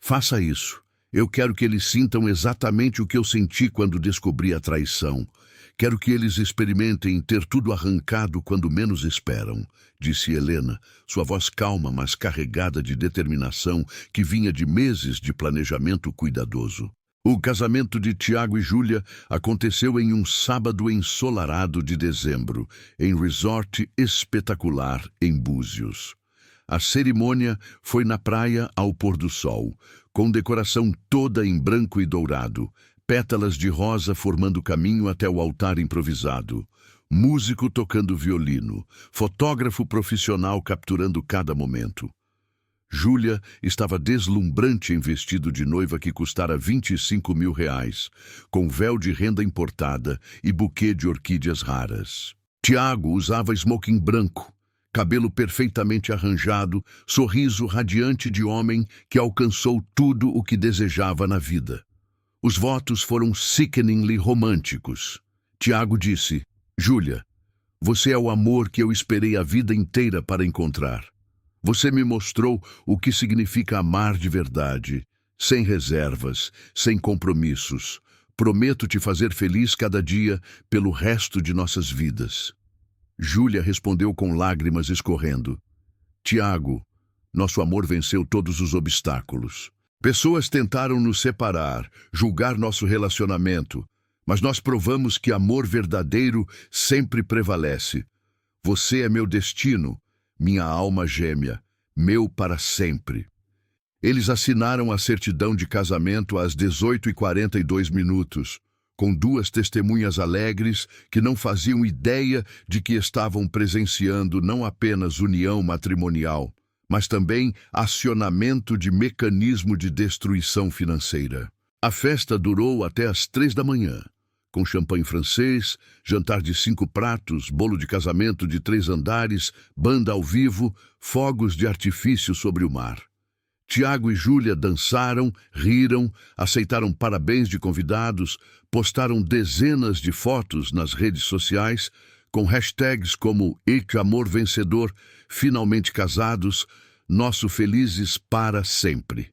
Faça isso. Eu quero que eles sintam exatamente o que eu senti quando descobri a traição. Quero que eles experimentem ter tudo arrancado quando menos esperam, disse Helena, sua voz calma, mas carregada de determinação que vinha de meses de planejamento cuidadoso. O casamento de Tiago e Júlia aconteceu em um sábado ensolarado de dezembro, em resort espetacular em Búzios. A cerimônia foi na praia ao pôr do sol, com decoração toda em branco e dourado, pétalas de rosa formando caminho até o altar improvisado, músico tocando violino, fotógrafo profissional capturando cada momento. Júlia estava deslumbrante em vestido de noiva que custara R$25 mil, com véu de renda importada e buquê de orquídeas raras. Tiago usava smoking branco, cabelo perfeitamente arranjado, sorriso radiante de homem que alcançou tudo o que desejava na vida. Os votos foram sickeningly românticos. Tiago disse: Júlia, você é o amor que eu esperei a vida inteira para encontrar. Você me mostrou o que significa amar de verdade, sem reservas, sem compromissos. Prometo te fazer feliz cada dia pelo resto de nossas vidas. Júlia respondeu com lágrimas escorrendo: Tiago, nosso amor venceu todos os obstáculos. Pessoas tentaram nos separar, julgar nosso relacionamento, mas nós provamos que amor verdadeiro sempre prevalece. Você é meu destino, minha alma gêmea, meu para sempre. Eles assinaram a certidão de casamento às 18h42, com duas testemunhas alegres que não faziam ideia de que estavam presenciando não apenas união matrimonial, mas também acionamento de mecanismo de destruição financeira. A festa durou até às 3 da manhã, com champanhe francês, jantar de 5 pratos, bolo de casamento de 3 andares, banda ao vivo, fogos de artifício sobre o mar. Tiago e Júlia dançaram, riram, aceitaram parabéns de convidados, postaram dezenas de fotos nas redes sociais, com hashtags como "Ete Amor Vencedor", "Finalmente Casados", "Nosso Felizes para Sempre".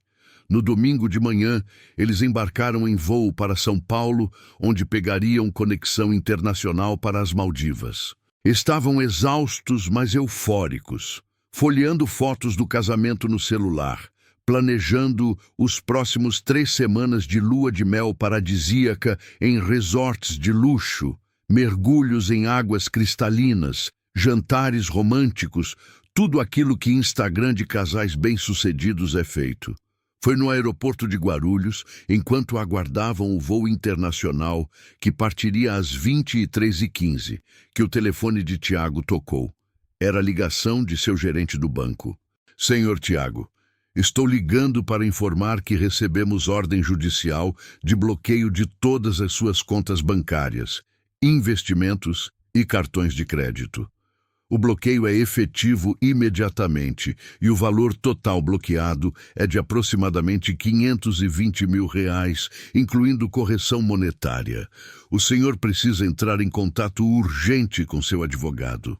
No domingo de manhã, eles embarcaram em voo para São Paulo, onde pegariam conexão internacional para as Maldivas. Estavam exaustos, mas eufóricos, folheando fotos do casamento no celular, planejando os próximos 3 semanas de lua de mel paradisíaca em resorts de luxo, mergulhos em águas cristalinas, jantares românticos, tudo aquilo que Instagram de casais bem-sucedidos é feito. Foi no aeroporto de Guarulhos, enquanto aguardavam o voo internacional, que partiria às 23h15, que o telefone de Tiago tocou. Era a ligação de seu gerente do banco. "Senhor Tiago, estou ligando para informar que recebemos ordem judicial de bloqueio de todas as suas contas bancárias, investimentos e cartões de crédito. O bloqueio é efetivo imediatamente e o valor total bloqueado é de aproximadamente R$520 mil, incluindo correção monetária. O senhor precisa entrar em contato urgente com seu advogado."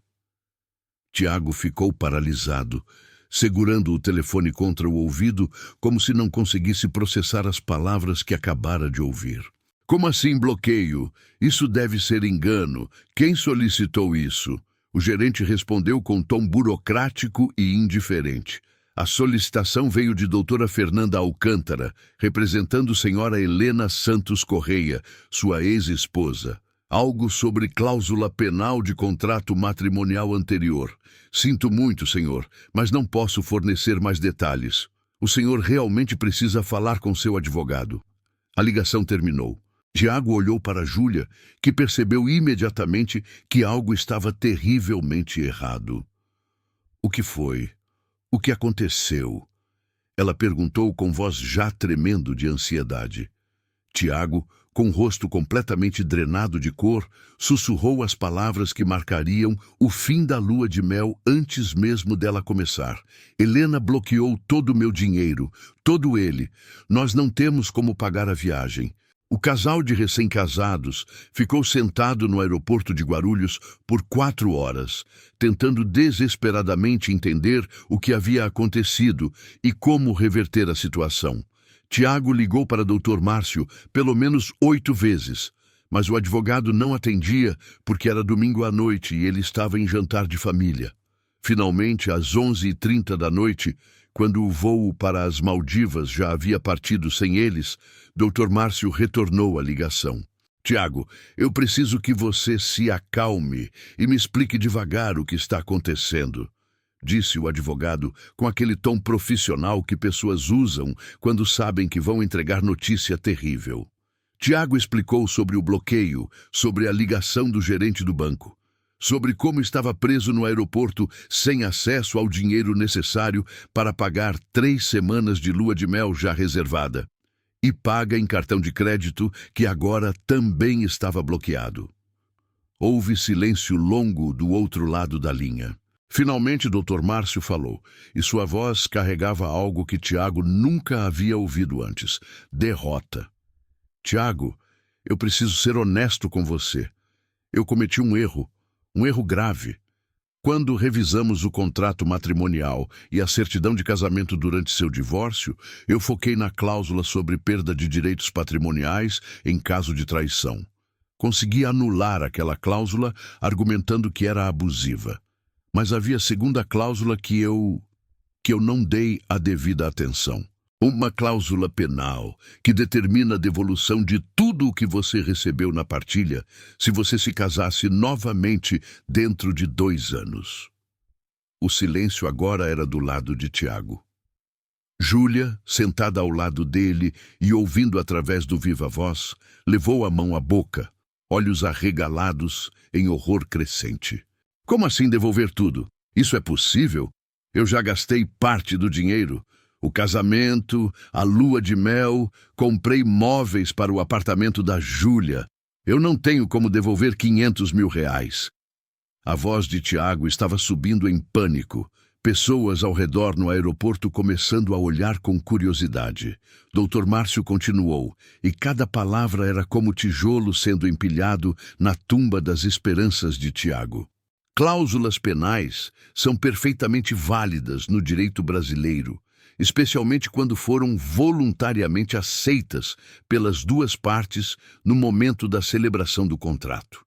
Tiago ficou paralisado, segurando o telefone contra o ouvido, como se não conseguisse processar as palavras que acabara de ouvir. "Como assim bloqueio? Isso deve ser engano. Quem solicitou isso?" O gerente respondeu com tom burocrático e indiferente. "A solicitação veio de doutora Fernanda Alcântara, representando senhora Helena Santos Correia, sua ex-esposa. Algo sobre cláusula penal de contrato matrimonial anterior. Sinto muito, senhor, mas não posso fornecer mais detalhes. O senhor realmente precisa falar com seu advogado." A ligação terminou. Tiago olhou para Júlia, que percebeu imediatamente que algo estava terrivelmente errado. "O que foi? O que aconteceu?" Ela perguntou com voz já tremendo de ansiedade. Tiago, com o rosto completamente drenado de cor, sussurrou as palavras que marcariam o fim da lua de mel antes mesmo dela começar. "Helena bloqueou todo o meu dinheiro, todo ele. Nós não temos como pagar a viagem." O casal de recém-casados ficou sentado no aeroporto de Guarulhos por 4 horas, tentando desesperadamente entender o que havia acontecido e como reverter a situação. Tiago ligou para Dr. Márcio pelo menos 8 vezes, mas o advogado não atendia porque era domingo à noite e ele estava em jantar de família. Finalmente, às 11h30 da noite, quando o voo para as Maldivas já havia partido sem eles, Dr. Márcio retornou a ligação. "Tiago, eu preciso que você se acalme e me explique devagar o que está acontecendo", disse o advogado com aquele tom profissional que pessoas usam quando sabem que vão entregar notícia terrível. Tiago explicou sobre o bloqueio, sobre a ligação do gerente do banco, sobre como estava preso no aeroporto sem acesso ao dinheiro necessário para pagar 3 semanas de lua de mel já reservada, e paga em cartão de crédito que agora também estava bloqueado. Houve silêncio longo do outro lado da linha. Finalmente, Dr. Márcio falou, e sua voz carregava algo que Tiago nunca havia ouvido antes: derrota. "Tiago, eu preciso ser honesto com você. Eu cometi um erro grave. Quando revisamos o contrato matrimonial e a certidão de casamento durante seu divórcio, eu foquei na cláusula sobre perda de direitos patrimoniais em caso de traição. Consegui anular aquela cláusula argumentando que era abusiva. Mas havia a segunda cláusula que eu não dei a devida atenção. Uma cláusula penal que determina a devolução de tudo o que você recebeu na partilha se você se casasse novamente dentro de 2 anos. O silêncio agora era do lado de Tiago. Júlia, sentada ao lado dele e ouvindo através do viva-voz, levou a mão à boca, olhos arregalados em horror crescente. Como assim devolver tudo? Isso é possível? Eu já gastei parte do dinheiro. O casamento, a lua de mel, comprei móveis para o apartamento da Júlia. Eu não tenho como devolver 500 mil reais. A voz de Tiago estava subindo em pânico. Pessoas ao redor no aeroporto começando a olhar com curiosidade. Dr. Márcio continuou, e cada palavra era como tijolo sendo empilhado na tumba das esperanças de Tiago. Cláusulas penais são perfeitamente válidas no direito brasileiro, especialmente quando foram voluntariamente aceitas pelas duas partes no momento da celebração do contrato.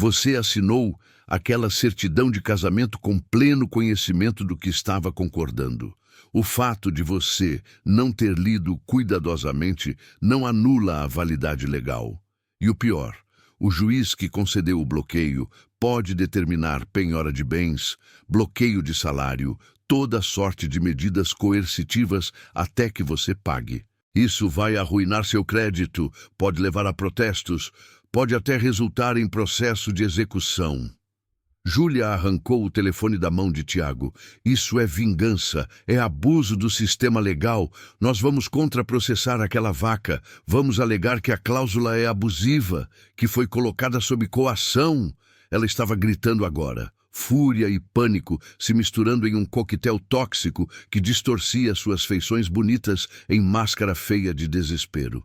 Você assinou aquela certidão de casamento com pleno conhecimento do que estava concordando. O fato de você não ter lido cuidadosamente não anula a validade legal. E o pior, o juiz que concedeu o bloqueio pode determinar penhora de bens, bloqueio de salário, toda sorte de medidas coercitivas até que você pague. Isso vai arruinar seu crédito, pode levar a protestos, pode até resultar em processo de execução. Júlia arrancou o telefone da mão de Tiago. Isso é vingança, é abuso do sistema legal. Nós vamos contraprocessar aquela vaca. Vamos alegar que a cláusula é abusiva, que foi colocada sob coação. Ela estava gritando agora. Fúria e pânico se misturando em um coquetel tóxico que distorcia suas feições bonitas em máscara feia de desespero.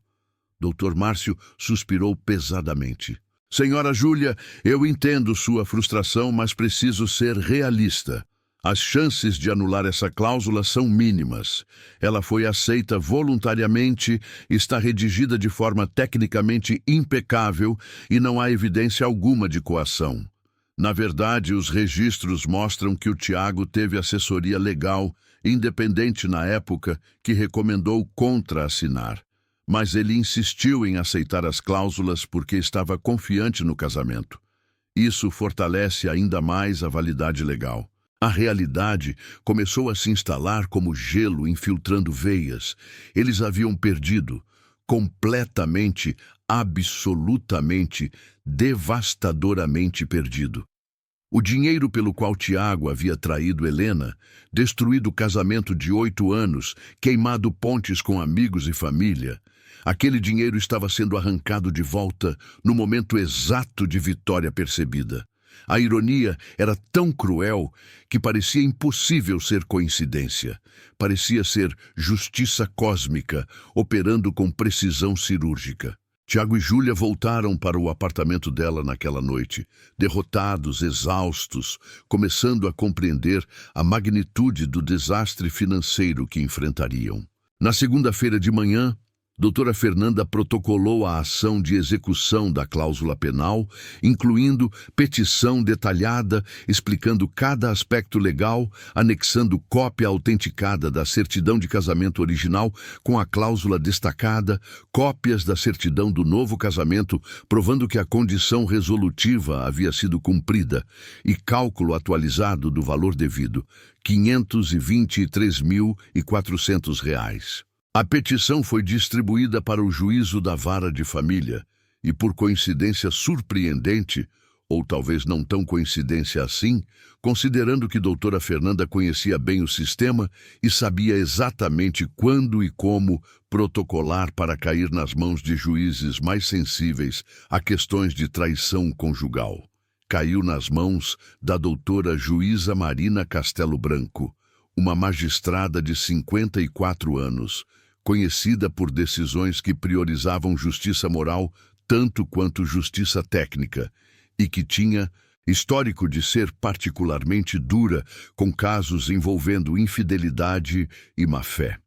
Dr. Márcio suspirou pesadamente. Senhora Júlia, eu entendo sua frustração, mas preciso ser realista. As chances de anular essa cláusula são mínimas. Ela foi aceita voluntariamente, está redigida de forma tecnicamente impecável e não há evidência alguma de coação. Na verdade, os registros mostram que o Tiago teve assessoria legal, independente na época, que recomendou contra-assinar. Mas ele insistiu em aceitar as cláusulas porque estava confiante no casamento. Isso fortalece ainda mais a validade legal. A realidade começou a se instalar como gelo infiltrando veias. Eles haviam perdido, completamente, absolutamente, devastadoramente perdido. O dinheiro pelo qual Tiago havia traído Helena, destruído o casamento de 8 anos, queimado pontes com amigos e família, aquele dinheiro estava sendo arrancado de volta no momento exato de vitória percebida. A ironia era tão cruel que parecia impossível ser coincidência. Parecia ser justiça cósmica, operando com precisão cirúrgica. Tiago e Júlia voltaram para o apartamento dela naquela noite, derrotados, exaustos, começando a compreender a magnitude do desastre financeiro que enfrentariam. Na segunda-feira de manhã, doutora Fernanda protocolou a ação de execução da cláusula penal, incluindo petição detalhada, explicando cada aspecto legal, anexando cópia autenticada da certidão de casamento original com a cláusula destacada, cópias da certidão do novo casamento, provando que a condição resolutiva havia sido cumprida, e cálculo atualizado do valor devido, R$ 523.400. A petição foi distribuída para o juízo da vara de família e, por coincidência surpreendente, ou talvez não tão coincidência assim, considerando que doutora Fernanda conhecia bem o sistema e sabia exatamente quando e como protocolar para cair nas mãos de juízes mais sensíveis a questões de traição conjugal. Caiu nas mãos da doutora Juíza Marina Castelo Branco, uma magistrada de 54 anos, conhecida por decisões que priorizavam justiça moral tanto quanto justiça técnica, e que tinha histórico de ser particularmente dura com casos envolvendo infidelidade e má-fé.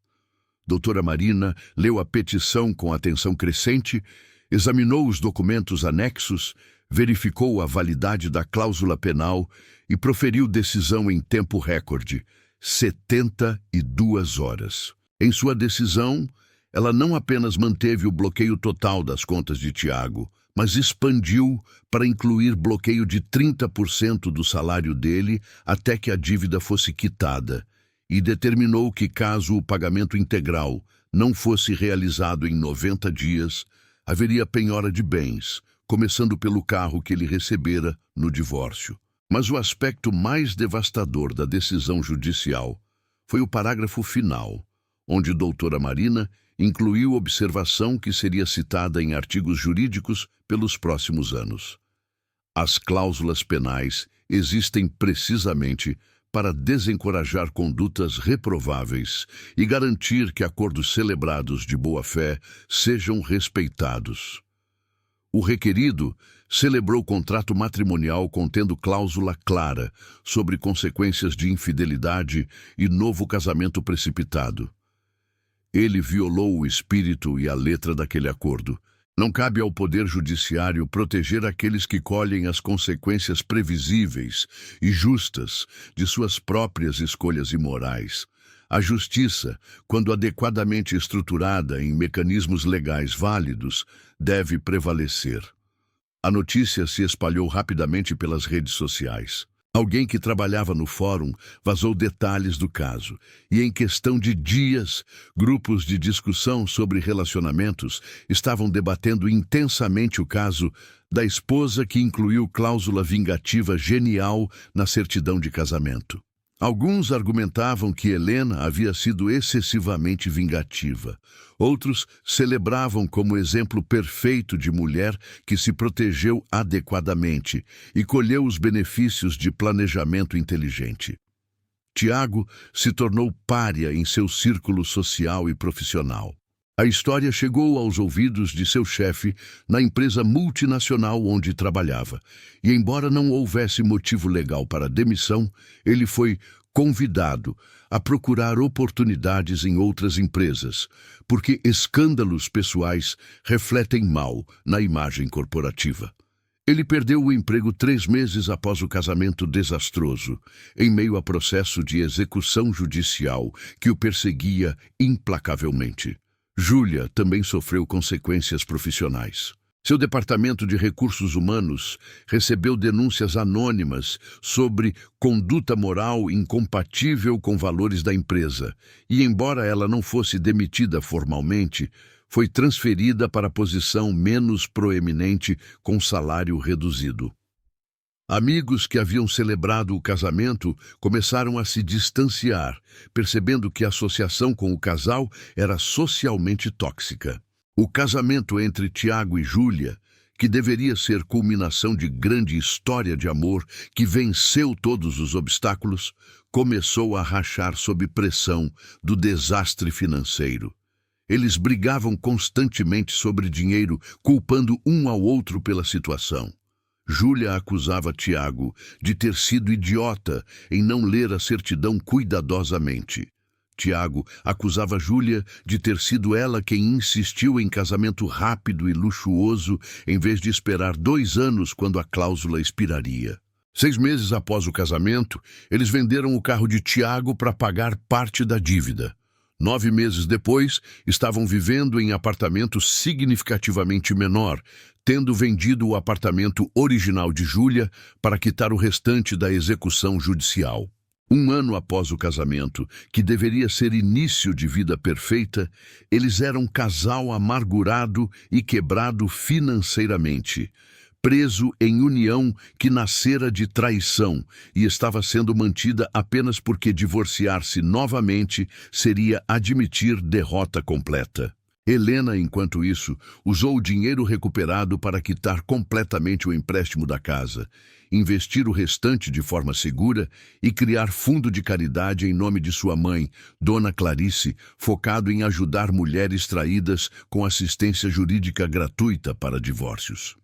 Doutora Marina leu a petição com atenção crescente, examinou os documentos anexos, verificou a validade da cláusula penal e proferiu decisão em tempo recorde, 72 horas. Em sua decisão, ela não apenas manteve o bloqueio total das contas de Tiago, mas expandiu para incluir bloqueio de 30% do salário dele até que a dívida fosse quitada, e determinou que, caso o pagamento integral não fosse realizado em 90 dias, haveria penhora de bens, começando pelo carro que ele recebera no divórcio. Mas o aspecto mais devastador da decisão judicial foi o parágrafo final, onde doutora Marina incluiu observação que seria citada em artigos jurídicos pelos próximos anos. As cláusulas penais existem precisamente para desencorajar condutas reprováveis e garantir que acordos celebrados de boa-fé sejam respeitados. O requerido celebrou contrato matrimonial contendo cláusula clara sobre consequências de infidelidade e novo casamento precipitado. Ele violou o espírito e a letra daquele acordo. Não cabe ao Poder Judiciário proteger aqueles que colhem as consequências previsíveis e justas de suas próprias escolhas imorais. A justiça, quando adequadamente estruturada em mecanismos legais válidos, deve prevalecer. A notícia se espalhou rapidamente pelas redes sociais. Alguém que trabalhava no fórum vazou detalhes do caso, e em questão de dias, grupos de discussão sobre relacionamentos estavam debatendo intensamente o caso da esposa que incluiu cláusula vingativa genial na certidão de casamento. Alguns argumentavam que Helena havia sido excessivamente vingativa. Outros celebravam como exemplo perfeito de mulher que se protegeu adequadamente e colheu os benefícios de planejamento inteligente. Tiago se tornou pária em seu círculo social e profissional. A história chegou aos ouvidos de seu chefe na empresa multinacional onde trabalhava, e embora não houvesse motivo legal para a demissão, ele foi convidado a procurar oportunidades em outras empresas, porque escândalos pessoais refletem mal na imagem corporativa. Ele perdeu o emprego 3 meses após o casamento desastroso, em meio a processo de execução judicial que o perseguia implacavelmente. Júlia também sofreu consequências profissionais. Seu departamento de recursos humanos recebeu denúncias anônimas sobre conduta moral incompatível com valores da empresa e, embora ela não fosse demitida formalmente, foi transferida para a posição menos proeminente com salário reduzido. Amigos que haviam celebrado o casamento começaram a se distanciar, percebendo que a associação com o casal era socialmente tóxica. O casamento entre Tiago e Júlia, que deveria ser culminação de grande história de amor que venceu todos os obstáculos, começou a rachar sob pressão do desastre financeiro. Eles brigavam constantemente sobre dinheiro, culpando um ao outro pela situação. Júlia acusava Tiago de ter sido idiota em não ler a certidão cuidadosamente. Tiago acusava Júlia de ter sido ela quem insistiu em casamento rápido e luxuoso em vez de esperar 2 anos quando a cláusula expiraria. 6 meses após o casamento, eles venderam o carro de Tiago para pagar parte da dívida. 9 meses depois, estavam vivendo em apartamento significativamente menor, tendo vendido o apartamento original de Júlia para quitar o restante da execução judicial. 1 ano após o casamento, que deveria ser início de vida perfeita, eles eram um casal amargurado e quebrado financeiramente, preso em união que nascera de traição e estava sendo mantida apenas porque divorciar-se novamente seria admitir derrota completa. Helena, enquanto isso, usou o dinheiro recuperado para quitar completamente o empréstimo da casa, investir o restante de forma segura e criar fundo de caridade em nome de sua mãe, Dona Clarice, focado em ajudar mulheres traídas com assistência jurídica gratuita para divórcios.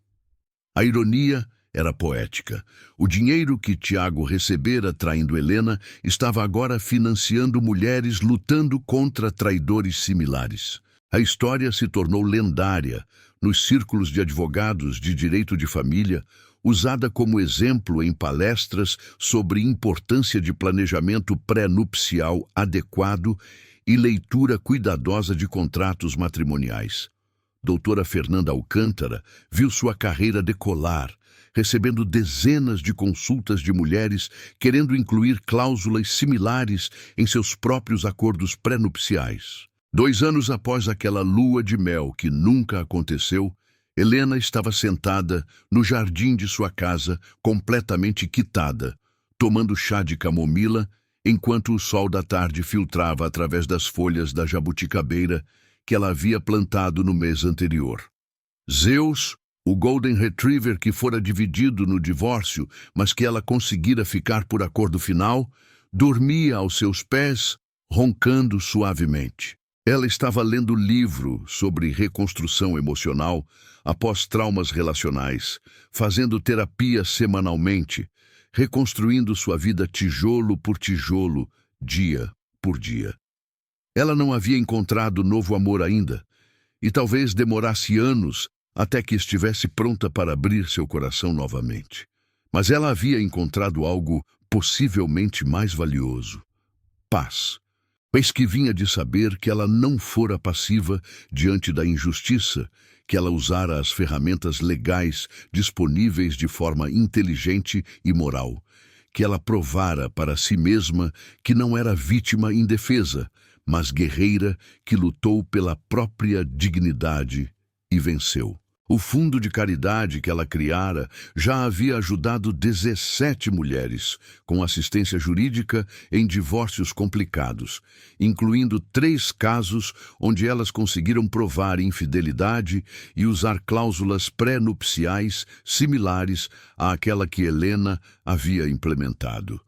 A ironia era poética. O dinheiro que Tiago recebera traindo Helena estava agora financiando mulheres lutando contra traidores similares. A história se tornou lendária nos círculos de advogados de direito de família, usada como exemplo em palestras sobre importância de planejamento pré-nupcial adequado e leitura cuidadosa de contratos matrimoniais. Doutora Fernanda Alcântara viu sua carreira decolar, recebendo dezenas de consultas de mulheres querendo incluir cláusulas similares em seus próprios acordos pré-nupciais. 2 anos após aquela lua de mel que nunca aconteceu, Helena estava sentada no jardim de sua casa, completamente quitada, tomando chá de camomila, enquanto o sol da tarde filtrava através das folhas da jabuticabeira que ela havia plantado no mês anterior. Zeus, o Golden Retriever que fora dividido no divórcio, mas que ela conseguira ficar por acordo final, dormia aos seus pés, roncando suavemente. Ela estava lendo livro sobre reconstrução emocional após traumas relacionais, fazendo terapia semanalmente, reconstruindo sua vida tijolo por tijolo, dia por dia. Ela não havia encontrado novo amor ainda, e talvez demorasse anos até que estivesse pronta para abrir seu coração novamente. Mas ela havia encontrado algo possivelmente mais valioso: paz. Pois que vinha de saber que ela não fora passiva diante da injustiça, que ela usara as ferramentas legais disponíveis de forma inteligente e moral, que ela provara para si mesma que não era vítima indefesa, mas guerreira que lutou pela própria dignidade e venceu. O fundo de caridade que ela criara já havia ajudado 17 mulheres com assistência jurídica em divórcios complicados, incluindo 3 casos onde elas conseguiram provar infidelidade e usar cláusulas pré-nupciais similares àquela que Helena havia implementado.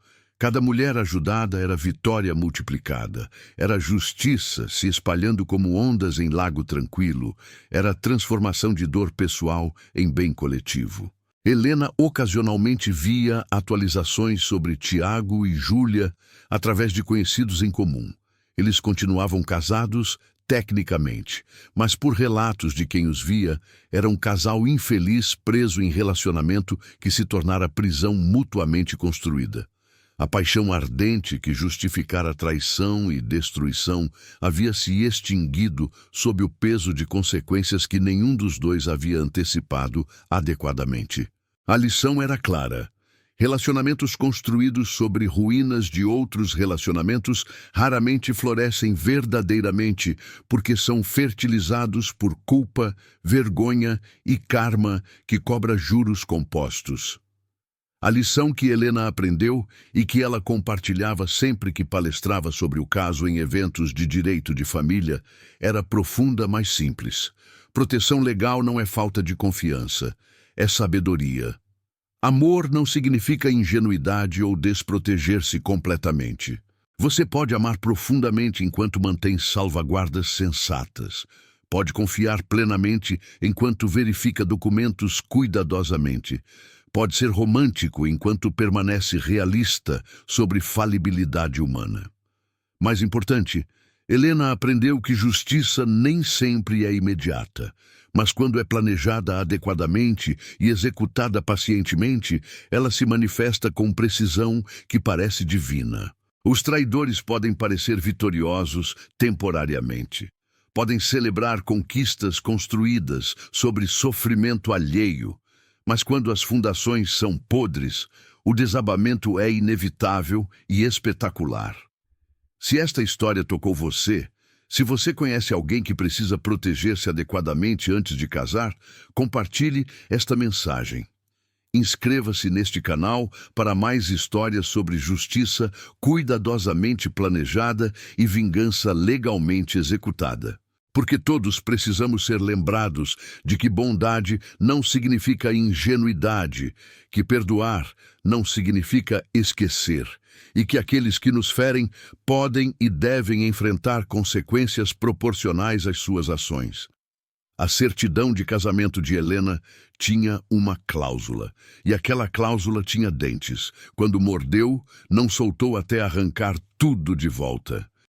Cada mulher ajudada era vitória multiplicada, era justiça se espalhando como ondas em lago tranquilo, era transformação de dor pessoal em bem coletivo. Helena ocasionalmente via atualizações sobre Tiago e Júlia através de conhecidos em comum. Eles continuavam casados tecnicamente, mas por relatos de quem os via, era um casal infeliz preso em relacionamento que se tornara prisão mutuamente construída. A paixão ardente que justificara traição e destruição havia se extinguido sob o peso de consequências que nenhum dos dois havia antecipado adequadamente. A lição era clara. Relacionamentos construídos sobre ruínas de outros relacionamentos raramente florescem verdadeiramente porque são fertilizados por culpa, vergonha e karma que cobra juros compostos. A lição que Helena aprendeu e que ela compartilhava sempre que palestrava sobre o caso em eventos de direito de família era profunda, mas simples. Proteção legal não é falta de confiança, é sabedoria. Amor não significa ingenuidade ou desproteger-se completamente. Você pode amar profundamente enquanto mantém salvaguardas sensatas. Pode confiar plenamente enquanto verifica documentos cuidadosamente. Pode ser romântico enquanto permanece realista sobre falibilidade humana. Mais importante, Helena aprendeu que justiça nem sempre é imediata, mas quando é planejada adequadamente e executada pacientemente, ela se manifesta com precisão que parece divina. Os traidores podem parecer vitoriosos temporariamente. Podem celebrar conquistas construídas sobre sofrimento alheio, mas quando as fundações são podres, o desabamento é inevitável e espetacular. Se esta história tocou você, se você conhece alguém que precisa proteger-se adequadamente antes de casar, compartilhe esta mensagem. Inscreva-se neste canal para mais histórias sobre justiça cuidadosamente planejada e vingança legalmente executada. Porque todos precisamos ser lembrados de que bondade não significa ingenuidade, que perdoar não significa esquecer, e que aqueles que nos ferem podem e devem enfrentar consequências proporcionais às suas ações. A certidão de casamento de Helena tinha uma cláusula, e aquela cláusula tinha dentes. Quando mordeu, não soltou até arrancar tudo de volta.